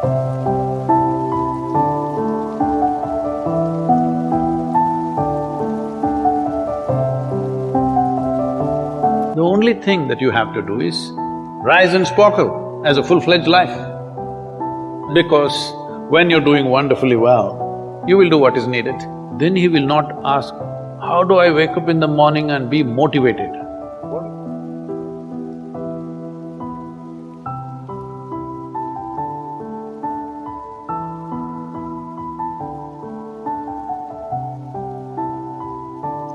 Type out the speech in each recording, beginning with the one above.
The only thing that you have to do is rise and sparkle as a full-fledged life. Because when you're doing wonderfully well, you will do what is needed. Then he will not ask, how do I wake up in the morning and be motivated?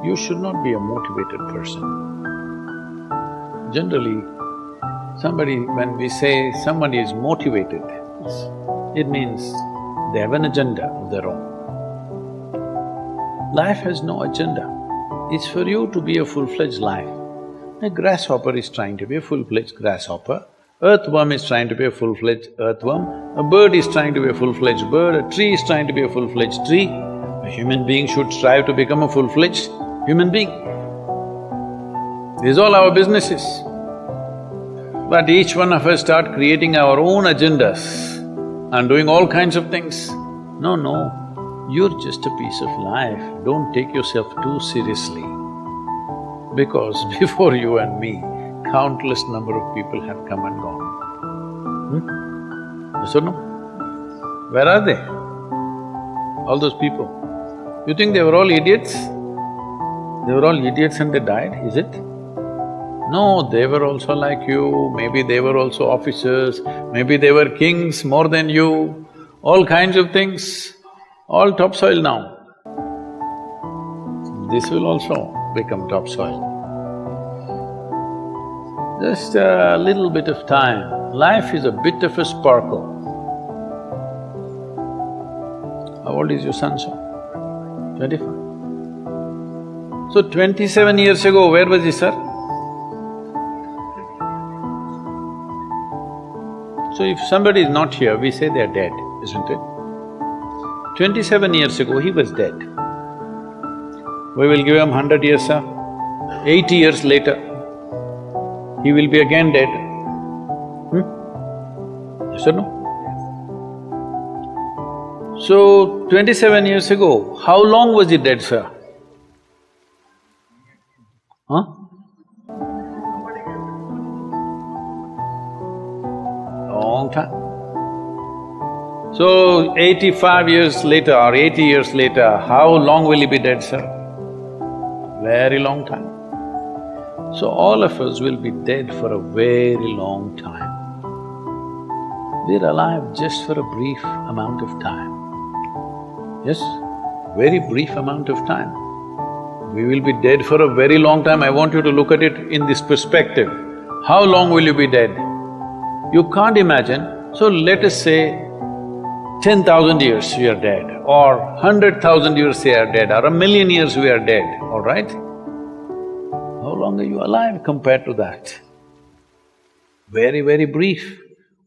You should not be a motivated person. Generally, when we say somebody is motivated, it means they have an agenda of their own. Life has no agenda. It's for you to be a full-fledged life. A grasshopper is trying to be a full-fledged grasshopper, earthworm is trying to be a full-fledged earthworm, a bird is trying to be a full-fledged bird, a tree is trying to be a full-fledged tree. A human being should strive to become a full-fledged human being. These are all our businesses. But each one of us start creating our own agendas and doing all kinds of things. No, you're just a piece of life, don't take yourself too seriously. Because before you and me, countless number of people have come and gone. Yes or no? Where are they? All those people. You think they were all idiots? They were all idiots and they died, is it? No, they were also like you, maybe they were also officers, maybe they were kings more than you, all kinds of things, all topsoil now. This will also become topsoil. Just a little bit of time. Life is a bit of a sparkle. How old is your son, sir? 25. So 27 years ago, where was he, sir? So if somebody is not here, we say they're dead, isn't it? 27 years ago, he was dead. We will give him 100 years, sir. 80 years later, he will be again dead. Yes or no? So, 27 years ago, how long was he dead, sir? Huh? Long time. So, 85 years later or 80 years later, how long will he be dead, sir? Very long time. So, all of us will be dead for a very long time. We're alive just for a brief amount of time. Yes, very brief amount of time. We will be dead for a very long time. I want you to look at it in this perspective. How long will you be dead? You can't imagine. So let us say 10,000 years we are dead, or 100,000 years we are dead, or 1,000,000 years we are dead, all right? How long are you alive compared to that? Very, very brief.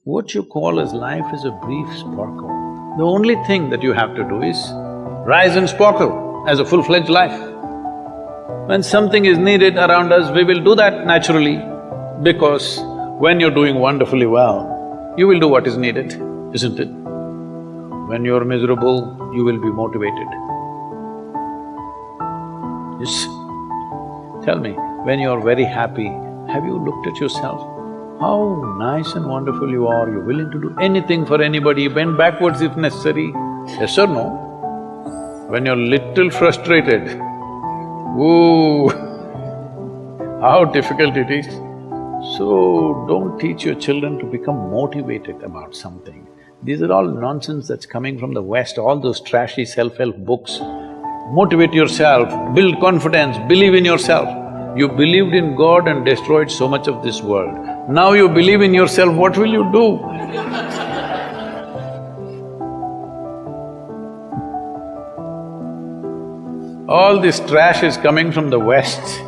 What you call as life is a brief sparkle. The only thing that you have to do is rise and sparkle as a full-fledged life. When something is needed around us, we will do that naturally, because when you're doing wonderfully well, you will do what is needed, isn't it? When you're miserable, you will be motivated. Yes. Tell me, when you're very happy, have you looked at yourself? How nice and wonderful you are, you're willing to do anything for anybody, bend backwards if necessary. Yes or no? When you're little frustrated, ooh, how difficult it is. So, don't teach your children to become motivated about something. These are all nonsense that's coming from the West, all those trashy self-help books. Motivate yourself, build confidence, believe in yourself. You believed in God and destroyed so much of this world. Now you believe in yourself, what will you do? All this trash is coming from the West.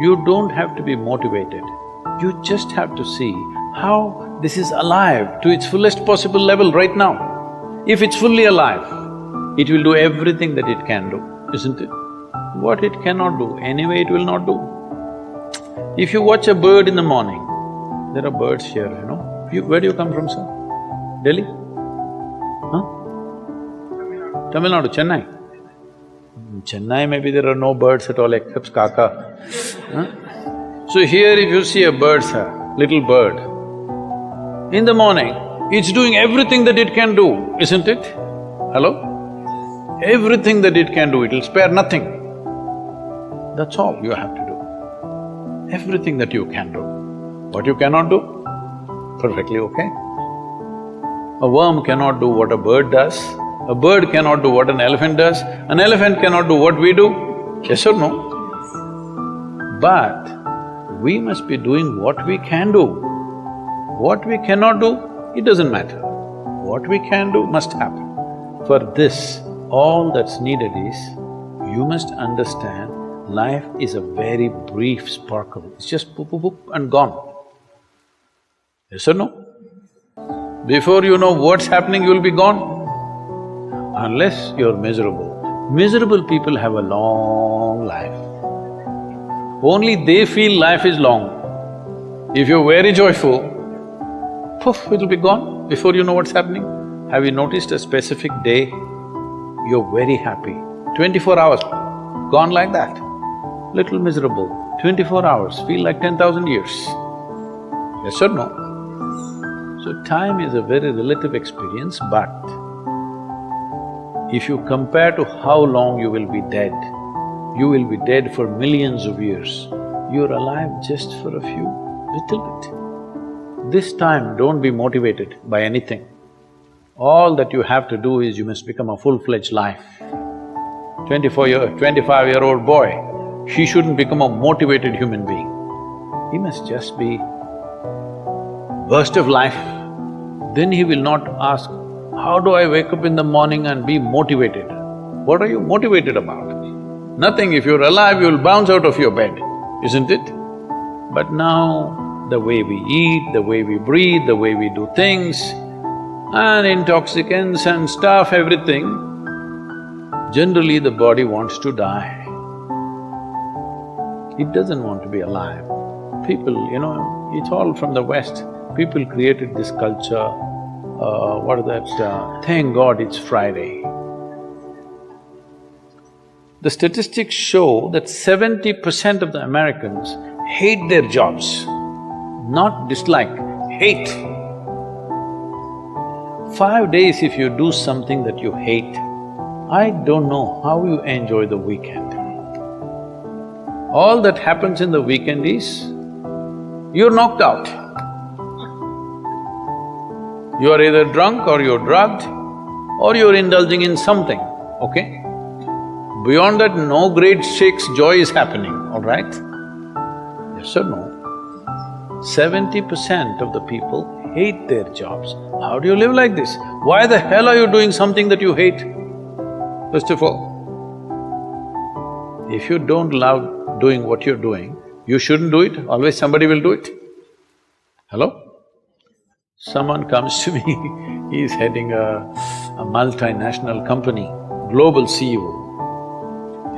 You don't have to be motivated. You just have to see how this is alive to its fullest possible level right now. If it's fully alive, it will do everything that it can do, isn't it? What it cannot do, anyway it will not do. If you watch a bird in the morning, there are birds here, you know. Where do you come from, sir? Delhi? Huh? Tamil Nadu, Chennai. In Chennai, maybe there are no birds at all except kaka. Huh? So here if you see a bird, sir, little bird, in the morning, it's doing everything that it can do, isn't it? Hello? Everything that it can do, it'll spare nothing. That's all you have to do. Everything that you can do. What you cannot do, perfectly okay. A worm cannot do what a bird does, a bird cannot do what an elephant does, an elephant cannot do what we do, yes or no? But we must be doing what we can do. What we cannot do, it doesn't matter. What we can do must happen. For this, all that's needed is, you must understand life is a very brief sparkle. It's just poop, poop, poop and gone. Yes or no? Before you know what's happening, you'll be gone. Unless you're miserable. Miserable people have a long life. Only they feel life is long. If you're very joyful, poof, it'll be gone before you know what's happening. Have you noticed a specific day, you're very happy, 24 hours, gone like that. Little miserable, 24 hours, feel like 10,000 years. Yes or no? So time is a very relative experience, but if you compare to how long you will be dead, you will be dead for millions of years. You're alive just for a few, little bit. This time, don't be motivated by anything. All that you have to do is you must become a full-fledged life. 25-year-old boy, he shouldn't become a motivated human being. He must just be burst of life. Then he will not ask, how do I wake up in the morning and be motivated? What are you motivated about? Nothing. If you're alive, you'll bounce out of your bed, isn't it? But now, the way we eat, the way we breathe, the way we do things, and intoxicants and stuff, everything, generally the body wants to die. It doesn't want to be alive. People, it's all from the West. People created this culture, thank God it's Friday. The statistics show that 70% of the Americans hate their jobs, not dislike, hate. 5 days if you do something that you hate, I don't know how you enjoy the weekend. All that happens in the weekend is, you're knocked out. You are either drunk or you're drugged or you're indulging in something, okay? Beyond that, no grade 6 joy is happening, all right? Yes or no? 70% of the people hate their jobs. How do you live like this? Why the hell are you doing something that you hate? First of all, if you don't love doing what you're doing, you shouldn't do it, always somebody will do it. Hello? Someone comes to me, he's heading a multinational company, global CEO.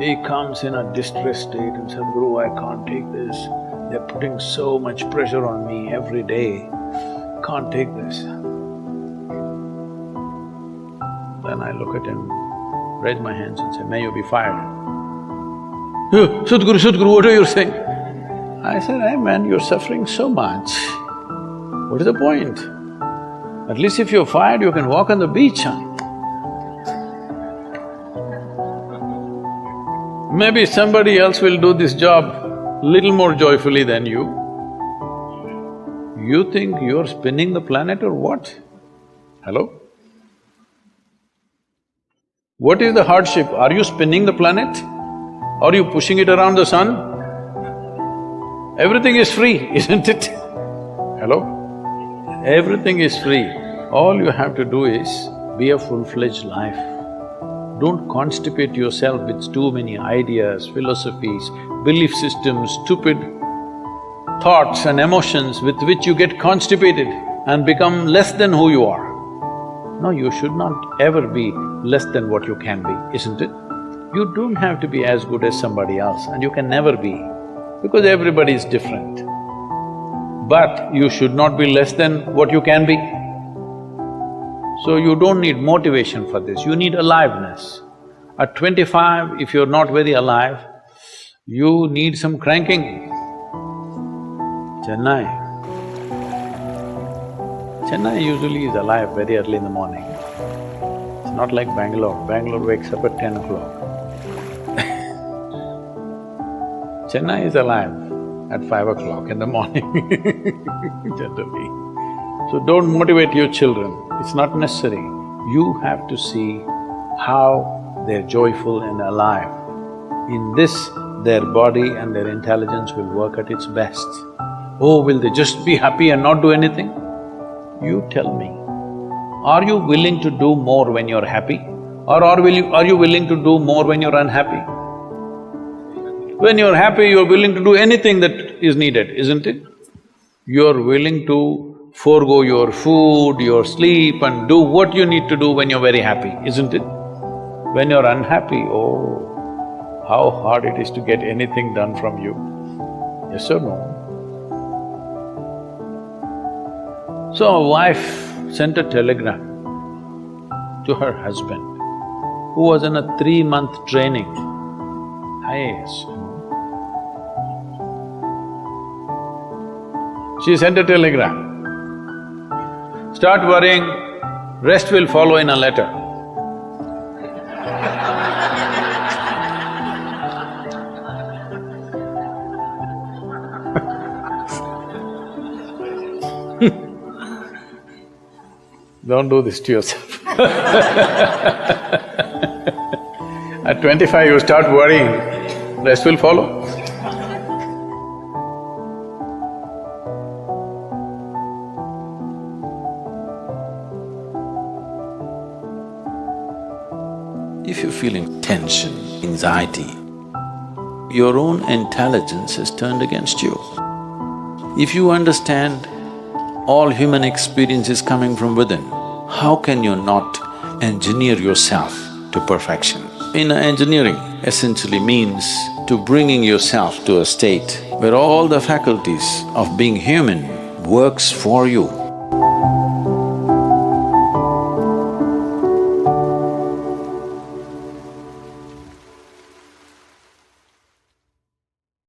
He comes in a distressed state and says, Sadhguru, I can't take this. They're putting so much pressure on me every day, can't take this. Then I look at him, raise my hands and say, may you be fired. Sadhguru, what are you saying? I said, hey man, you're suffering so much. What is the point? At least if you're fired, you can walk on the beach, huh? Maybe somebody else will do this job little more joyfully than you. You think you're spinning the planet or what? Hello? What is the hardship? Are you spinning the planet? Are you pushing it around the sun? Everything is free, isn't it? Hello? Everything is free. All you have to do is be a full-fledged life. Don't constipate yourself with too many ideas, philosophies, belief systems, stupid thoughts and emotions with which you get constipated and become less than who you are. No, you should not ever be less than what you can be, isn't it? You don't have to be as good as somebody else, and you can never be, because everybody is different. But you should not be less than what you can be. So you don't need motivation for this, you need aliveness. At 25, if you're not very alive, you need some cranking. Chennai. Chennai usually is alive very early in the morning. It's not like Bangalore. Bangalore wakes up at 10 o'clock. Chennai is alive at 5 o'clock in the morning, generally. So don't motivate your children, it's not necessary. You have to see how they're joyful and alive. In this, their body and their intelligence will work at its best. Oh, will they just be happy and not do anything? You tell me, are you willing to do more when you're happy? Or are you willing to do more when you're unhappy? When you're happy, you're willing to do anything that is needed, isn't it? You're willing to forego your food, your sleep and do what you need to do when you're very happy, isn't it? When you're unhappy, oh, how hard it is to get anything done from you. Yes or no? So a wife sent a telegram to her husband, who was in a 3-month training, IAS. She sent a telegram, start worrying, rest will follow in a letter. Don't do this to yourself. At 25 you start worrying, rest will follow. If you're feeling tension, anxiety, your own intelligence is turned against you. If you understand all human experience is coming from within, how can you not engineer yourself to perfection? Engineering essentially means to bringing yourself to a state where all the faculties of being human works for you.